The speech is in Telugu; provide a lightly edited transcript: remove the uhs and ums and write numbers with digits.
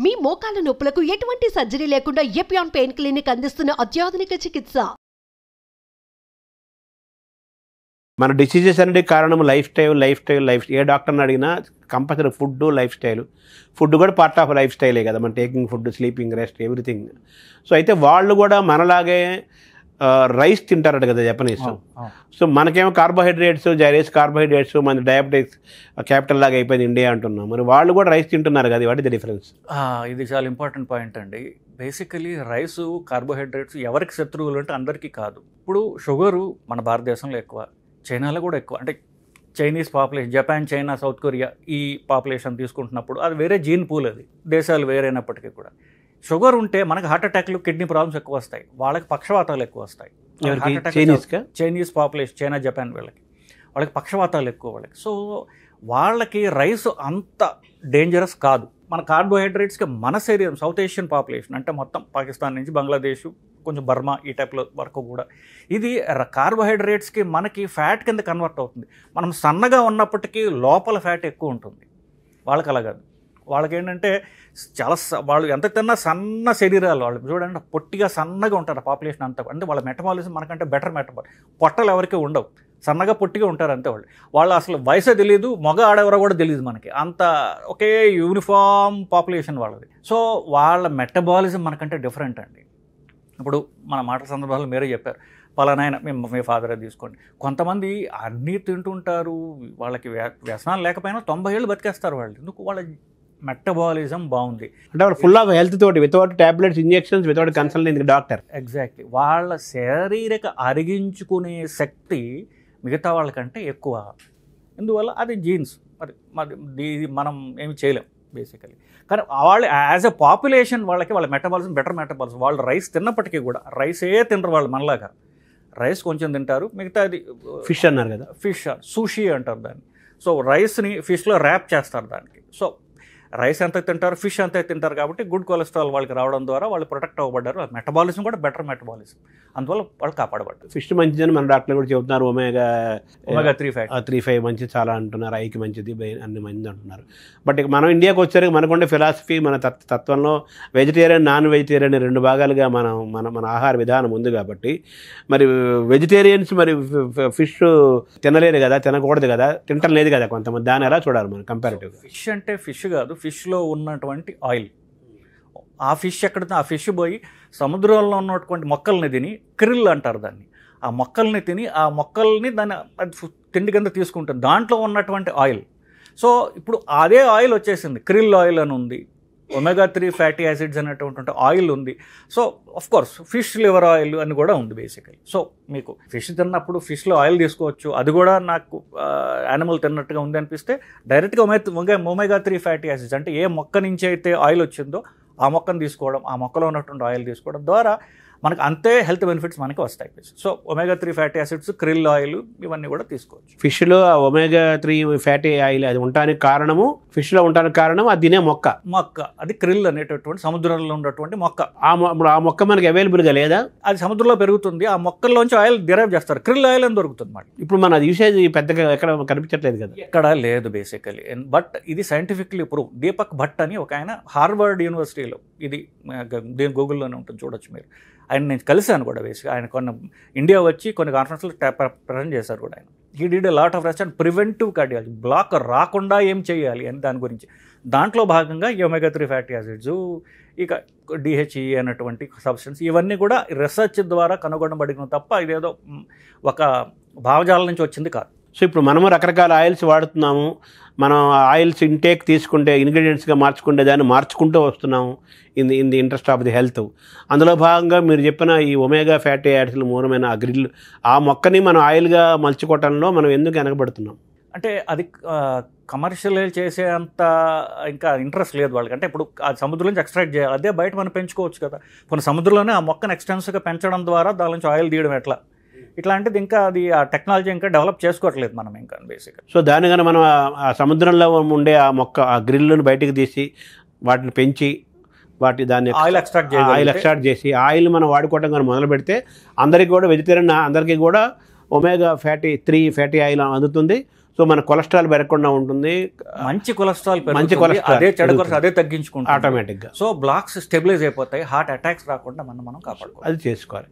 మీ మోకాల నొప్పులకు ఎటువంటి సర్జరీ లేకుండా ఎపియాన్ పెయిన్ క్లినిక్ అందిస్తున్న అత్యాధునిక చికిత్స. మన డిసీజెస్ అనేది కారణం లైఫ్ స్టైల్. ఏ డాక్టర్ని అడిగినా కంపల్సరీ ఫుడ్ కూడా పార్ట్ ఆఫ్ లైఫ్ స్టైలే కదా. మన taking food, sleeping, rest, everything. So అయితే వాళ్ళు కూడా మనలాగే రైస్ తింటారట కదా జపనీస్. సో మనకేమో కార్బోహైడ్రేట్స్, కార్బోహైడ్రేట్స్, మన డయాబెటిక్స్ క్యాపిటల్ లాగా అయిపోయింది ఇండియా అంటున్నాం. మరి వాళ్ళు కూడా రైస్ తింటున్నారు కదా, వాట్ ఇస్ ద డిఫరెన్స్? ఇది చాలా ఇంపార్టెంట్ పాయింట్ అండి. బేసికలీ రైసు, కార్బోహైడ్రేట్స్ ఎవరికి శత్రువులు అంటే అందరికీ కాదు. ఇప్పుడు షుగరు మన భారతదేశంలో ఎక్కువ, చైనాలో కూడా ఎక్కువ. అంటే Chinese population, Japan, China, south Korea ఈ పాపులేషన్ తీసుకుంటున్నప్పుడు అది వేరే జీన్ పూల్, అది దేశాలు వేరైనప్పటికీ కూడా. షుగర్ ఉంటే మనకి హార్ట్ అటాక్లు, కిడ్నీ ప్రాబ్లమ్స్ ఎక్కువ వస్తాయి, వాళ్ళకి పక్షవాతాలు ఎక్కువ వస్తాయి. చైనీస్ పాపులేషన్, చైనా, జపాన్ వాళ్ళకి పక్షవాతాలు ఎక్కువ వాళ్ళకి. సో వాళ్ళకి రైస్ అంత డేంజరస్ కాదు. మన కార్బోహైడ్రేట్స్కి మన శరీరం, సౌత్ ఏషియన్ పాపులేషన్ అంటే మొత్తం పాకిస్తాన్ నుంచి బంగ్లాదేశ్, కొంచెం బర్మా ఈ టైప్లో వరకు కూడా ఇది కార్బోహైడ్రేట్స్కి మనకి ఫ్యాట్ కింద కన్వర్ట్ అవుతుంది. మనం సన్నగా ఉన్నప్పటికీ లోపల ఫ్యాట్ ఎక్కువ ఉంటుంది. వాళ్ళకి అలా కాదు. వాళ్ళకి ఏంటంటే చాలా వాళ్ళు ఎంత తిన్నా సన్న శరీరాలు, వాళ్ళు చూడండి పొట్టిగా సన్నగా ఉంటారు పాపులేషన్ అంతా. అంటే వాళ్ళ మెటబాలిజం మనకంటే బెటర్ మెటబాలిజం. పొట్టలు ఎవరికి ఉండవు, సన్నగా పొట్టిగా ఉంటారు అంతే. వాళ్ళు అసలు వయసే తెలియదు, మగ ఆడెవరో కూడా తెలియదు మనకి. అంత ఒకే యూనిఫామ్ పాపులేషన్ వాళ్ళది. సో వాళ్ళ మెటబాలిజం మనకంటే డిఫరెంట్ అండి. ఇప్పుడు మన మాటల సందర్భాల్లో మీరే చెప్పారు, పలానాయన మీ ఫాదరే తీసుకోండి. కొంతమంది అన్నీ తింటుంటారు, వాళ్ళకి వ్యసనాలు లేకపోయినా 90 ఏళ్ళు బతికేస్తారు వాళ్ళు. ఎందుకు? వాళ్ళ మెటబాలిజం బాగుంది. అంటే వాళ్ళు ఫుల్ ఆఫ్ హెల్త్ తోటి, without tablets, injections, without consulting doctor. Exactly. వాళ్ళ శారీరక అరిగించుకునే శక్తి మిగతా వాళ్ళకంటే ఎక్కువ. అందువల్ల అది జీన్స్. అది మనం ఏమి చేయలేం బేసికలీ. కానీ వాళ్ళు యాజ్ ఎ పాపులేషన్ వాళ్ళ మెటబాలిజం బెటర్ మెటబాలిజం. వాళ్ళు రైస్ తిన్నప్పటికీ కూడా రైసే తినరు వాళ్ళు మనలాగా. రైస్ కొంచెం తింటారు, మిగతాది ఫిష్ అన్నారు కదా, ఫిష్ సూషీ అంటారు దాన్ని. సో రైస్ని ఫిష్లో ర్యాప్ చేస్తారు దానికి. సో రైస్ ఎంత తింటారు, ఫిష్ అంతే తింటారు కాబట్టి గుడ్ కొలెస్ట్రాల్ వాళ్ళకి రావడం ద్వారా వాళ్ళు ప్రొటెక్ట్ అవ్వబడ్డారు. మెటబాలిజం కూడా బెటర్ మెటబాలిజం, అందువల్ల వాళ్ళు కాపాడబడ్డారు. ఫిష్ మంచిదని మన డాక్టర్లు కూడా చెబుతున్నారు. ఒమేగా 3 మంచిది చాలా అంటున్నారు, ఐకి మంచిది, అన్ని మంచిది అంటున్నారు. బట్ ఇక మనం ఇండియాకి వచ్చారు, మనకుండే ఫిలాసఫీ, మన తత్వంలో వెజిటేరియన్, నాన్ వెజిటేరియన్ 2 భాగాలుగా మన ఆహార విధానం ఉంది కాబట్టి మరి వెజిటేరియన్స్ మరి ఫిష్ తినలేదు కదా, తినకూడదు కదా, తింటం లేదు కదా కొంతమంది. దాన్ని ఎలా చూడాలి మనం కంపారిటివ్గా? ఫిష్ అంటే ఫిష్ కాదు, ఫిష్లో ఉన్నటువంటి ఆయిల్. ఆ ఫిష్ ఎక్కడ, ఆ ఫిష్ పోయి సముద్రంలో ఉన్నటువంటి మొక్కల్ని తిని, క్రిల్ అంటారు దాన్ని, ఆ మొక్కల్ని తిని ఆ మొక్కల్ని దాన్ని తిండి కింద తీసుకుంటుంది, దాంట్లో ఉన్నటువంటి ఆయిల్. సో ఇప్పుడు అదే ఆయిల్ వచ్చేసింది, క్రిల్ ఆయిల్ అని ఉంది, ఒమేగా 3 ఫ్యాటీ యాసిడ్స్ అనేటువంటి ఆయిల్ ఉంది. So course fish liver oil అని కూడా ఉంది బేసికలీ. సో మీకు ఫిష్ తిన్నప్పుడు ఫిష్లో ఆయిల్ తీసుకోవచ్చు. అది కూడా నాకు యానిమల్ తిన్నట్టుగా ఉంది అనిపిస్తే డైరెక్ట్గా ఒమేగా 3 ఫ్యాటీ యాసిడ్స్ అంటే ఏ మొక్క నుంచి అయితే ఆయిల్ వచ్చిందో ఆ మొక్కను తీసుకోవడం, ఆ మొక్కలో ఉన్నటువంటి ఆయిల్ తీసుకోవడం ద్వారా మనకు అంతే హెల్త్ బెనిఫిట్స్ మనకి వస్తాయి. So omega 3 fatty acids, krill oil ఇవన్నీ కూడా తీసుకోవచ్చు. ఫిష్లో ఒమేగా 3 ఫ్యాటీ ఆయిల్ అది ఉండడానికి కారణము, ఫిష్లో ఉండడానికి కారణం అది తినే మొక్క, అది క్రిల్ అనేటటువంటి సముద్రంలో ఉన్నటువంటి మొక్క. ఆ మొక్క మనకి అవైలబుల్గా లేదా? అది సముద్రంలో పెరుగుతుంది, ఆ మొక్కల్లోంచి ఆయిల్ డిరైవ్ చేస్తారు, క్రిల్ ఆయిల్ అని దొరుకుతుంది మాట. ఇప్పుడు మన యూసేజ్ పెద్దగా ఎక్కడ కనిపించట్లేదు కదా, ఎక్కడ లేదు బేసికలీ. బట్ ఇది సైంటిఫిక్లీ ప్రూవ్. దీపక్ భట్ అని ఒక ఆయన హార్వర్డ్ యూనివర్సిటీలో, ఇది దీని గూగుల్లోనే ఉంటుంది, చూడొచ్చు మీరు. ఆయన నేను కలిశాను కూడా బేసిక్గా. ఆయన ఇండియా వచ్చి కొన్ని కాన్ఫరెన్స్లో ప్రజెంట్ చేశారు కూడా. ఆయన he did a lot of research and preventive cardiology, block రాకుండా ఏం చేయాలి అని దాని గురించి. దాంట్లో భాగంగా ఈ ఒమేగా 3 ఫ్యాటీ యాసిడ్స్, ఇక డిహెచ్ఈ అనేటువంటి సబ్స్టెన్స్, ఇవన్నీ కూడా రీసెర్చ్ ద్వారా కనుగొనబడిన తప్ప ఇదేదో ఒక భావజాలం నుంచి వచ్చింది కాదు. సో ఇప్పుడు మనము రకరకాల ఆయిల్స్ వాడుతున్నాము, మనం ఆయిల్స్ ఇంటేక్ తీసుకుంటే ఇంగ్రీడియంట్స్గా మార్చుకుంటే దాన్ని మార్చుకుంటూ వస్తున్నాము in the interest of the health. అందులో భాగంగా మీరు చెప్పిన ఈ ఒమేగా ఫ్యాటీ యాసిడ్ల మూలమైన ఆ గ్రిల్, ఆ మొక్కని మనం ఆయిల్గా మలుచుకోవటంలో మనం ఎందుకు వెనకబడుతున్నాం? అంటే అది కమర్షియల్ చేసే అంత ఇంకా ఇంట్రెస్ట్ లేదు వాళ్ళకి. అంటే ఇప్పుడు ఆ సముద్రం నుంచి ఎక్స్ట్రాక్ట్ చేయాలి, అదే బయట మనం పెంచుకోవచ్చు కదా. కొన్ని సముద్రంలోనే ఆ మొక్కను ఎక్స్టెన్సివ్గా పెంచడం ద్వారా దాని నుంచి ఆయిల్ తీయడం ఎట్లా, ఇట్లాంటిది ఇంకా అది ఆ టెక్నాలజీ ఇంకా డెవలప్ చేసుకోవట్లేదు మనం ఇంకా బేసిక్గా. సో దాని కానీ మనం ఆ సముద్రంలో ఉండే ఆ మొక్క, ఆ గ్రిల్ను బయటికి తీసి వాటిని పెంచి దాన్ని ఆయిల్ ఎక్స్ట్రాక్ట్ చేసి ఆయిల్ మనం వాడుకోవడం కానీ మొదలు పెడితే అందరికీ కూడా, వెజిటేరియన్ అందరికీ కూడా ఒమేగా 3 ఫ్యాటీ ఆయిల్ అందుతుంది. సో మన కొలెస్ట్రాల్ పెరగకుండా ఉంటుంది, మంచి కొలెస్ట్రాల్ మంచి మంచి కొలెస్ట్రాల్ అదే చెడు పెరుగుతుంది. కొలెస్ట్రాల్ అదే తగ్గించుకుంటాం ఆటోమేటిక్గా. సో బ్లాక్స్ స్టెబిలైజ్ అయిపోతాయి, హార్ట్ అటాక్స్ రాకుండా మనం కాపాడుకోవాలి. అది చేసుకోవాలి.